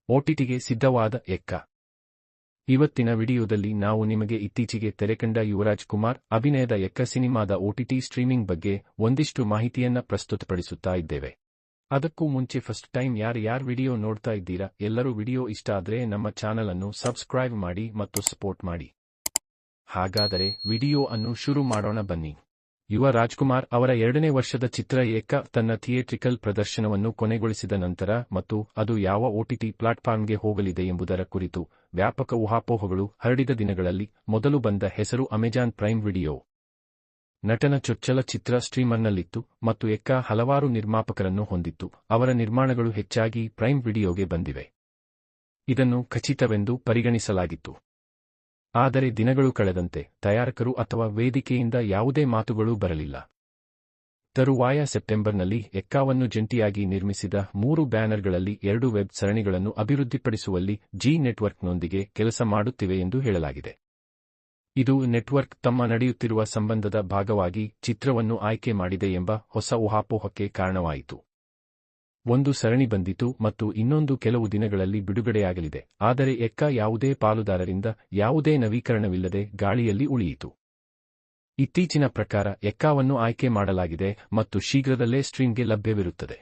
ಓಟಿಟಿಗೆ ಸಿದ್ಧವಾದ ಎಕ್ಕ. ಇವತ್ತಿನ ವಿಡಿಯೋದಲ್ಲಿ ನಾವು ನಿಮಗೆ ಇತ್ತೀಚೆಗೆ ತೆರೆಕಂಡ ಯುವರಾಜ್ ಕುಮಾರ್ ಅಭಿನಯದ ಎಕ್ಕ ಸಿನಿಮಾದ ಓಟಿಟಿ ಸ್ಟ್ರೀಮಿಂಗ್ ಬಗ್ಗೆ ಒಂದಿಷ್ಟು ಮಾಹಿತಿಯನ್ನ ಪ್ರಸ್ತುತಪಡಿಸುತ್ತಾ ಇದ್ದೇವೆ. ಅದಕ್ಕೂ ಮುಂಚೆ ಫಸ್ಟ್ ಟೈಮ್ ಯಾರ್ ವಿಡಿಯೋ ನೋಡ್ತಾ ಇದ್ದೀರಾ, ಎಲ್ಲರೂ ವಿಡಿಯೋ ಇಷ್ಟ ಆದ್ರೆ ನಮ್ಮ ಚಾನಲ್ ಅನ್ನು ಸಬ್ಸ್ಕ್ರೈಬ್ ಮಾಡಿ ಮತ್ತು ಸಪೋರ್ಟ್ ಮಾಡಿ. ಹಾಗಾದರೆ ವಿಡಿಯೋ ಅನ್ನು ಶುರು ಮಾಡೋಣ ಬನ್ನಿ. ಯುವ ರಾಜ್ಕುಮಾರ್ ಅವರ 2ನೇ ವರ್ಷದ ಚಿತ್ರ ಎಕ್ಕ ತನ್ನ ಥಿಯೇಟ್ರಿಕಲ್ ಪ್ರದರ್ಶನವನ್ನು ಕೊನೆಗೊಳಿಸಿದ ನಂತರ ಮತ್ತು ಅದು ಯಾವ ಓಟಿಟಿ ಪ್ಲಾಟ್ಫಾರ್ಮ್ಗೆ ಹೋಗಲಿದೆ ಎಂಬುದರ ಕುರಿತು ವ್ಯಾಪಕ ಊಹಾಪೋಹಗಳು ಹರಡಿದ ದಿನಗಳಲ್ಲಿ ಮೊದಲು ಬಂದ ಹೆಸರು ಅಮೆಜಾನ್ ಪ್ರೈಮ್ ವಿಡಿಯೋ. ನಟನ ಚೊಚ್ಚಲ ಚಿತ್ರ ಸ್ಟ್ರೀಮರ್ನಲ್ಲಿತ್ತು ಮತ್ತು ಎಕ್ಕ ಹಲವಾರು ನಿರ್ಮಾಪಕರನ್ನು ಹೊಂದಿತ್ತು. ಅವರ ನಿರ್ಮಾಣಗಳು ಹೆಚ್ಚಾಗಿ ಪ್ರೈಮ್ ವಿಡಿಯೋಗೆ ಬಂದಿವೆ. ಇದನ್ನು ಖಚಿತವೆಂದು ಪರಿಗಣಿಸಲಾಗಿತ್ತು. ಆದರೆ ದಿನಗಳು ಕಳೆದಂತೆ ತಯಾರಕರು ಅಥವಾ ವೇದಿಕೆಯಿಂದ ಯಾವುದೇ ಮಾತುಗಳು ಬರಲಿಲ್ಲ. ತರುವಾಯ ಸೆಪ್ಟೆಂಬರ್ನಲ್ಲಿ ಎಕ್ಕಾವನ್ನು ಜಂಟಿಯಾಗಿ ನಿರ್ಮಿಸಿದ 3 ಬ್ಯಾನರ್ಗಳಲ್ಲಿ 2 ವೆಬ್ ಸರಣಿಗಳನ್ನು ಅಭಿವೃದ್ಧಿಪಡಿಸುವಲ್ಲಿ ಜಿ ನೆಟ್ವರ್ಕ್ನೊಂದಿಗೆ ಕೆಲಸ ಮಾಡುತ್ತಿವೆ ಎಂದು ಹೇಳಲಾಗಿದೆ. ಇದು ನೆಟ್ವರ್ಕ್ ತಮ್ಮ ನಡೆಯುತ್ತಿರುವ ಸಂಬಂಧದ ಭಾಗವಾಗಿ ಚಿತ್ರವನ್ನು ಆಯ್ಕೆ ಮಾಡಿದೆ ಎಂಬ ಹೊಸ ಊಹಾಪೋಹಕ್ಕೆ ಕಾರಣವಾಯಿತು. ಒಂದು ಸರಣಿ ಬಂದಿತು ಮತ್ತು ಇನ್ನೊಂದು ಕೆಲವು ದಿನಗಳಲ್ಲಿ ಬಿಡುಗಡೆಯಾಗಲಿದೆ. ಆದರೆ ಎಕ್ಕ ಯಾವುದೇ ಪಾಲುದಾರರಿಂದ ಯಾವುದೇ ನವೀಕರಣವಿಲ್ಲದೆ ಗಾಳಿಯಲ್ಲಿ ಉಳಿಯಿತು. ಇತ್ತೀಚಿನ ಪ್ರಕಾರ ಎಕ್ಕಾವನ್ನು ಆಯ್ಕೆ ಮಾಡಲಾಗಿದೆ ಮತ್ತು ಶೀಘ್ರದಲ್ಲೇ ಸ್ಟ್ರೀಮ್ಗೆ ಲಭ್ಯವಿರುತ್ತದೆ.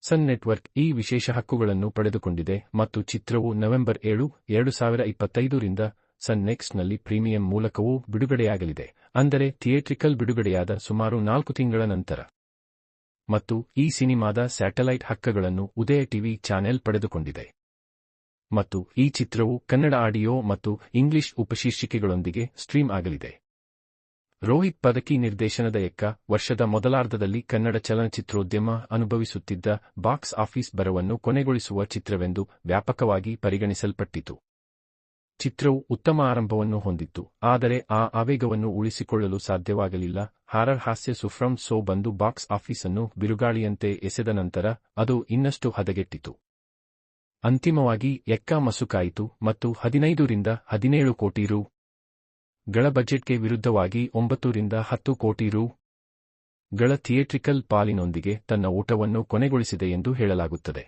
ಸನ್ ನೆಟ್ವರ್ಕ್ ಈ ವಿಶೇಷ ಹಕ್ಕುಗಳನ್ನು ಪಡೆದುಕೊಂಡಿದೆ ಮತ್ತು ಚಿತ್ರವು ನವೆಂಬರ್ 7, 2025 ರಿಂದ ಸನ್ ನೆಕ್ಸ್ಟ್ನಲ್ಲಿ ಪ್ರೀಮಿಯಂ ಮೂಲಕವೂ ಬಿಡುಗಡೆಯಾಗಲಿದೆ, ಅಂದರೆ ಥಿಯೇಟ್ರಿಕಲ್ ಬಿಡುಗಡೆಯಾದ ಸುಮಾರು 4 ತಿಂಗಳ ನಂತರ. ಮತ್ತು ಈ ಸಿನಿಮಾದ ಸ್ಯಾಟಲೈಟ್ ಹಕ್ಕುಗಳನ್ನು ಉದಯ ಟಿವಿ ಚಾನೆಲ್ ಪಡೆದುಕೊಂಡಿದೆ. ಮತ್ತು ಈ ಚಿತ್ರವು ಕನ್ನಡ ಆಡಿಯೋ ಮತ್ತು ಇಂಗ್ಲಿಷ್ ಉಪಶೀರ್ಷಿಕೆಗಳೊಂದಿಗೆ ಸ್ಟ್ರೀಮ್ ಆಗಲಿದೆ. ರೋಹಿತ್ ಪದಕಿ ನಿರ್ದೇಶನದ ಎಕ್ಕ ವರ್ಷದ ಮೊದಲಾರ್ಧದಲ್ಲಿ ಕನ್ನಡ ಚಲನಚಿತ್ರೋದ್ಯಮ ಅನುಭವಿಸುತ್ತಿದ್ದ ಬಾಕ್ಸ್ ಆಫೀಸ್ ಬರವನ್ನು ಕೊನೆಗೊಳಿಸುವ ಚಿತ್ರವೆಂದು ವ್ಯಾಪಕವಾಗಿ ಪರಿಗಣಿಸಲ್ಪಟ್ಟಿತು. ಚಿತ್ರವು ಉತ್ತಮ ಆರಂಭವನ್ನು ಹೊಂದಿತ್ತು, ಆದರೆ ಆ ಆವೇಗವನ್ನು ಉಳಿಸಿಕೊಳ್ಳಲು ಸಾಧ್ಯವಾಗಲಿಲ್ಲ. ಹಾರರ್ ಹಾಸ್ಯ ಸುಫ್ರಮ್ ಸೋ ಬಂದು ಬಾಕ್ಸ್ ಆಫೀಸ್ ಅನ್ನು ಬಿರುಗಾಳಿಯಂತೆ ಎಸೆದ ನಂತರ ಅದು ಇನ್ನಷ್ಟು ಹದಗೆಟ್ಟಿತು. ಅಂತಿಮವಾಗಿ ಎಕ್ಕ ಮಸುಕಾಯಿತು ಮತ್ತು 15 ರಿಂದ 17 ಕೋಟಿ ರೂ. ಗಳ ಬಜೆಟ್ಗೆ ವಿರುದ್ಧವಾಗಿ 9 ರಿಂದ 10 ಕೋಟಿ ರೂ. ಗಳ ಥಿಯೇಟ್ರಿಕಲ್ ಪಾಲಿನೊಂದಿಗೆ ತನ್ನ ಓಟವನ್ನು ಕೊನೆಗೊಳಿಸಿದೆ ಎಂದು ಹೇಳಲಾಗುತ್ತದೆ.